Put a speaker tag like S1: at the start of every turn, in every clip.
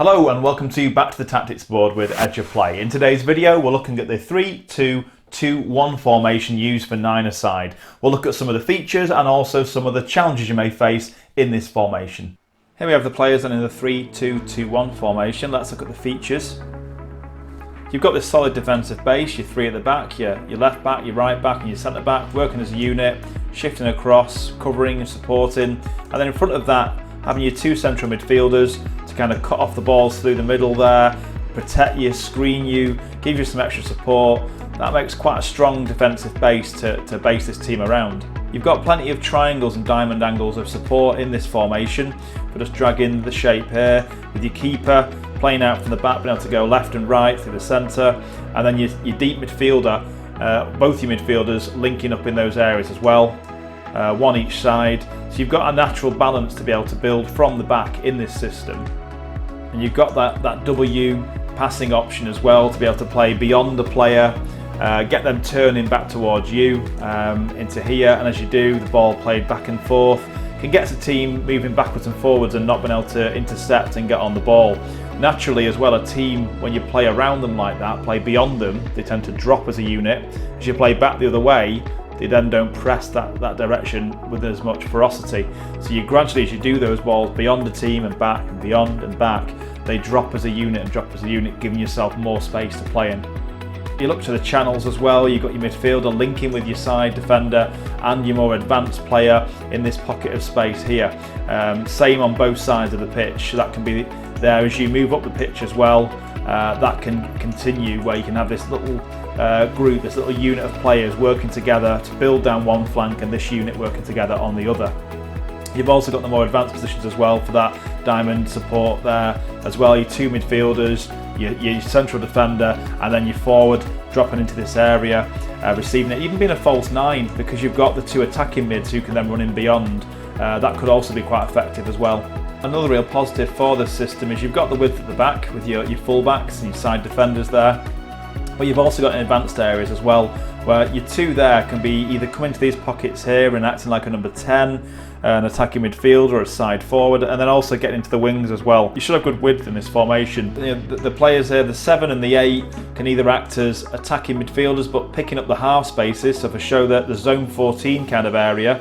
S1: Hello and welcome to Back to the Tactics board with Edge of Play. In today's video we're looking at the 3-2-2-1 formation used for nine-a-side. We'll look at some of the features and also some of the challenges you may face in this formation. Here we have the players and in the 3-2-2-1 formation. Let's look at the features. You've got this solid defensive base, your three at the back, your left back, your right back and your centre back, working as a unit, shifting across, covering and supporting, and then in front of that having your two central midfielders to kind of cut off the balls through the middle there, protect you, screen you, give you some extra support. That makes quite a strong defensive base to base this team around. You've got plenty of triangles and diamond angles of support in this formation. We're just dragging the shape here with your keeper playing out from the back, being able to go left and right through the centre, and then your deep midfielder, both your midfielders linking up in those areas as well, one each side. So you've got a natural balance to be able to build from the back in this system. And you've got that W passing option as well to be able to play beyond the player, get them turning back towards you into here, and as you do, the ball played back and forth can get a team moving backwards and forwards and not being able to intercept and get on the ball. Naturally as well, a team, when you play around them like that, play beyond them, they tend to drop as a unit. As you play back the other way, they then don't press that direction with as much ferocity. So you gradually, as you do those balls beyond the team and back and beyond and back, they drop as a unit, giving yourself more space to play in. You look to the channels as well. You've got your midfielder linking with your side defender and your more advanced player in this pocket of space here. Same on both sides of the pitch. So that can be there as you move up the pitch as well. That can continue where you can have this little group, this little unit of players working together to build down one flank and this unit working together on the other. You've also got the more advanced positions as well for that diamond support there as well. Your two midfielders, your central defender, and then your forward dropping into this area, receiving it, even being a false nine, because you've got the two attacking mids who can then run in beyond. That could also be quite effective as well. Another real positive for this system is you've got the width at the back with your full-backs and your side defenders there, but you've also got in advanced areas as well, where your two there can be either come into these pockets here and acting like a number 10, an attacking midfielder or a side forward, and then also getting into the wings as well. You should have good width in this formation. The players here, the 7 and the 8, can either act as attacking midfielders but picking up the half spaces, so for show that the zone 14 kind of area,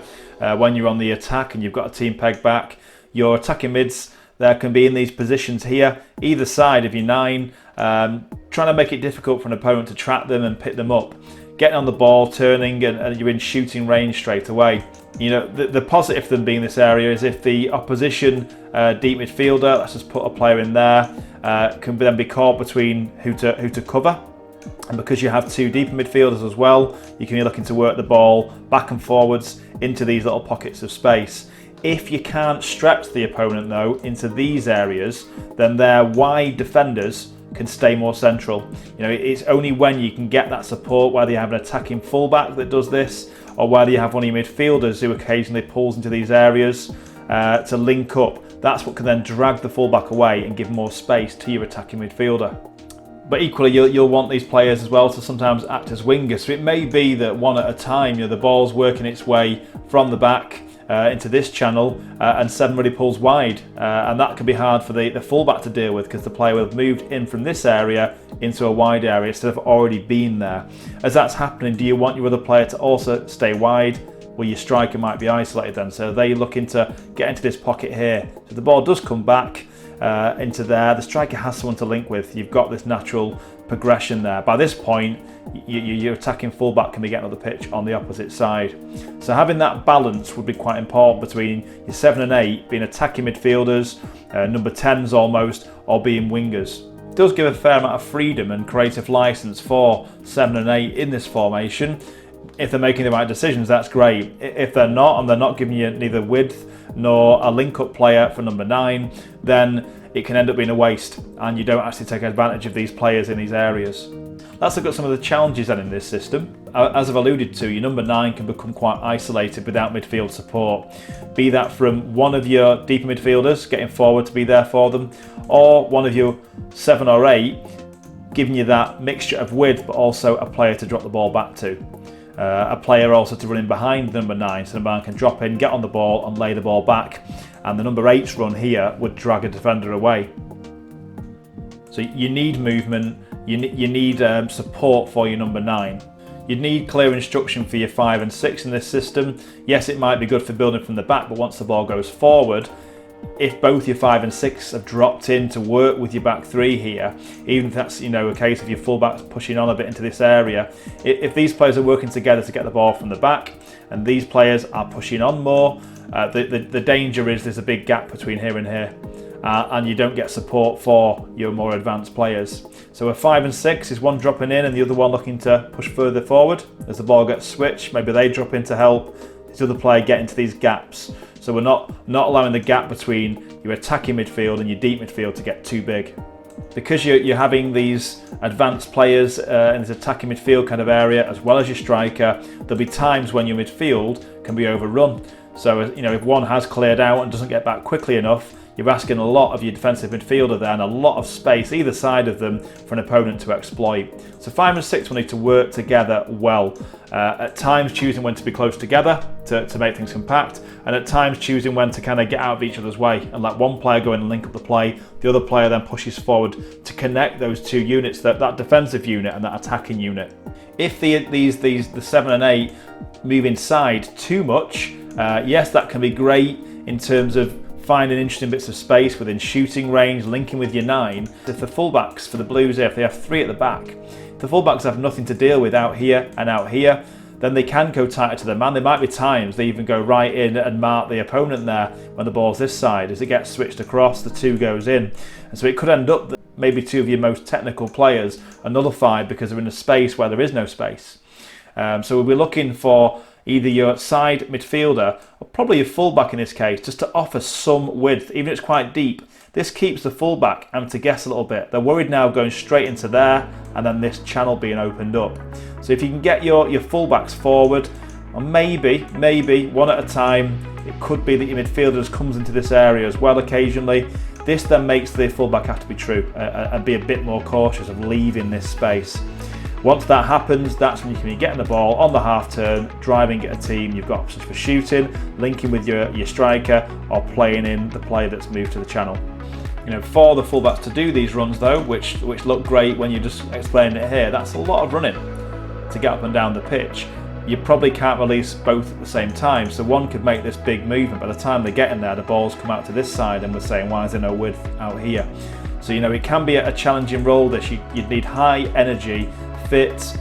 S1: when you're on the attack and you've got a team pegged back, your attacking mids there can be in these positions here, either side of your 9, trying to make it difficult for an opponent to track them and pick them up. Getting on the ball, turning, and you're in shooting range straight away. You know, the positive for them being in this area is if the opposition deep midfielder, let's just put a player in there, can then be caught between who to cover. And because you have two deeper midfielders as well, you can be looking to work the ball back and forwards into these little pockets of space. If you can't stretch the opponent though into these areas, then their wide defenders can stay more central. You know, it's only when you can get that support, whether you have an attacking fullback that does this, or whether you have one of your midfielders who occasionally pulls into these areas to link up. That's what can then drag the fullback away and give more space to your attacking midfielder. But equally, you'll want these players as well to sometimes act as wingers. So it may be that one at a time, you know, the ball's working its way from the back into this channel and 7 really pulls wide, and that can be hard for the fullback to deal with because the player will have moved in from this area into a wide area instead of already being there. As that's happening, do you want your other player to also stay wide? Well, your striker might be isolated then, so they looking to get into this pocket here. So the ball does come back into there, the striker has someone to link with. You've got this natural progression there. By this point, your attacking fullback can be getting on the pitch on the opposite side. So having that balance would be quite important between your 7 and 8 being attacking midfielders, number 10s almost, or being wingers. It does give a fair amount of freedom and creative license for 7 and 8 in this formation. If they're making the right decisions, that's great. If they're not, and they're not giving you neither width nor a link-up player for number 9, then it can end up being a waste and you don't actually take advantage of these players in these areas. Let's look at some of the challenges then in this system. As I've alluded to, your number 9 can become quite isolated without midfield support. Be that from one of your deeper midfielders getting forward to be there for them, or one of your 7 or 8 giving you that mixture of width but also a player to drop the ball back to. A player also to run in behind the number 9, so the man can drop in, get on the ball and lay the ball back, and the number 8's run here would drag a defender away. So you need movement, you need support for your number 9. You'd need clear instruction for your 5 and 6 in this system. Yes, it might be good for building from the back, but once the ball goes forward, if both your 5 and 6 have dropped in to work with your back 3 here, even if that's a case of your fullbacks pushing on a bit into this area, if these players are working together to get the ball from the back and these players are pushing on more, the danger is there's a big gap between here and here. And you don't get support for your more advanced players. So a 5 and 6 is one dropping in and the other one looking to push further forward. As the ball gets switched, maybe they drop in to help this other player get into these gaps. So we're not allowing the gap between your attacking midfield and your deep midfield to get too big. Because you're having these advanced players in this attacking midfield kind of area, as well as your striker, there'll be times when your midfield can be overrun. So if one has cleared out and doesn't get back quickly enough, you're asking a lot of your defensive midfielder there and a lot of space either side of them for an opponent to exploit. So 5 and 6 will need to work together well. At times choosing when to be close together to make things compact, and at times choosing when to kind of get out of each other's way and let one player go in and link up the play, the other player then pushes forward to connect those two units, that defensive unit and that attacking unit. If the 7 and 8 move inside too much, yes, that can be great in terms of finding interesting bits of space within shooting range, linking with your 9. If the fullbacks for the Blues here, if they have 3 at the back, if the fullbacks have nothing to deal with out here and out here, then they can go tighter to the man. There might be times they even go right in and mark the opponent there when the ball's this side. As it gets switched across, the 2 goes in. And so it could end up that maybe 2 of your most technical players are nullified because they're in a space where there is no space. So we'll be looking for either your side midfielder or probably your fullback in this case, just to offer some width, even if it's quite deep. This keeps the fullback having to guess a little bit. They're worried now going straight into there and then this channel being opened up. So if you can get your fullbacks forward, or maybe one at a time, it could be that your midfielder comes into this area as well occasionally. This then makes the fullback have to be true and be a bit more cautious of leaving this space. Once that happens, that's when you can be getting the ball on the half turn, driving at a team. You've got options for shooting, linking with your striker, or playing in the player that's moved to the channel. For the fullbacks to do these runs though, which look great when you're just explaining it here, that's a lot of running to get up and down the pitch. You probably can't release both at the same time, so one could make this big movement. By the time they get in there, the balls come out to this side and we're saying, why is there no width out here? So it can be a challenging role this. You'd need high energy, fit,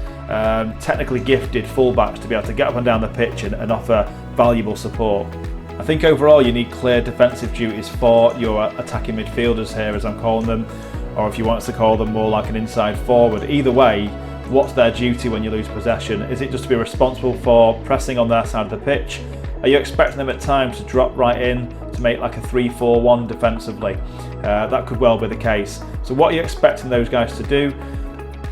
S1: technically gifted fullbacks to be able to get up and down the pitch and offer valuable support. I think overall you need clear defensive duties for your attacking midfielders here, as I'm calling them, or if you want us to call them more like an inside forward. Either way, what's their duty when you lose possession? Is it just to be responsible for pressing on their side of the pitch? Are you expecting them at times to drop right in to make like a 3-4-1 defensively? That could well be the case. So what are you expecting those guys to do?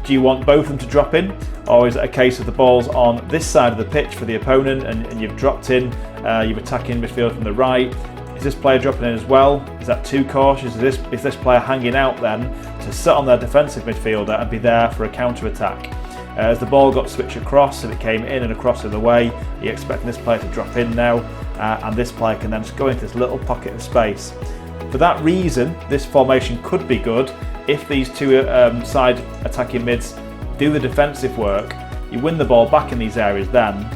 S1: Do you want both of them to drop in, or is it a case of the ball's on this side of the pitch for the opponent and you've dropped in, you're attacking midfield from the right? Is this player dropping in as well? Is that too cautious? Is this player hanging out then to sit on their defensive midfielder and be there for a counter-attack? As the ball got switched across, if it came in and across the other way, you're expecting this player to drop in now, and this player can then just go into this little pocket of space. For that reason, this formation could be good. If these 2 side attacking mids do the defensive work, you win the ball back in these areas, then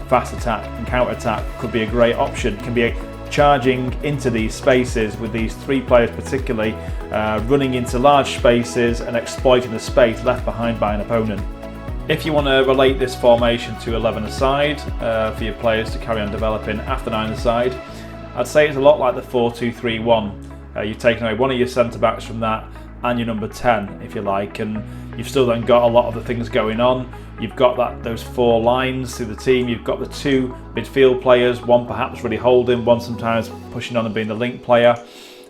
S1: fast attack and counter attack could be a great option. It can be charging into these spaces with these 3 players particularly, running into large spaces and exploiting the space left behind by an opponent. If you want to relate this formation to 11-a-side for your players to carry on developing after 9-a-side, I'd say it's a lot like the 4-2-3-1. You've taken away one of your centre-backs from that and your number 10, if you like, and you've still then got a lot of the things going on. You've got those 4 lines through the team. You've got the 2 midfield players, one perhaps really holding, one sometimes pushing on and being the link player,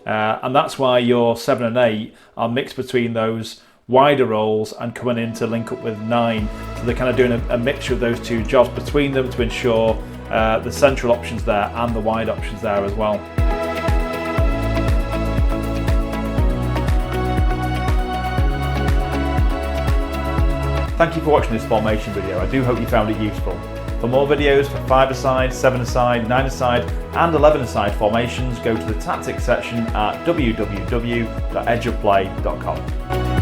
S1: and that's why your 7 and 8 are mixed between those wider roles and coming in to link up with 9. So they're kind of doing a mixture of those 2 jobs between them to ensure the central options there and the wide options there as well. Thank you for watching this formation video. I do hope you found it useful. For more videos for 5-a-side, 7-a-side, 9-a-side and 11-a-side formations, go to the tactics section at www.edgeofplay.com.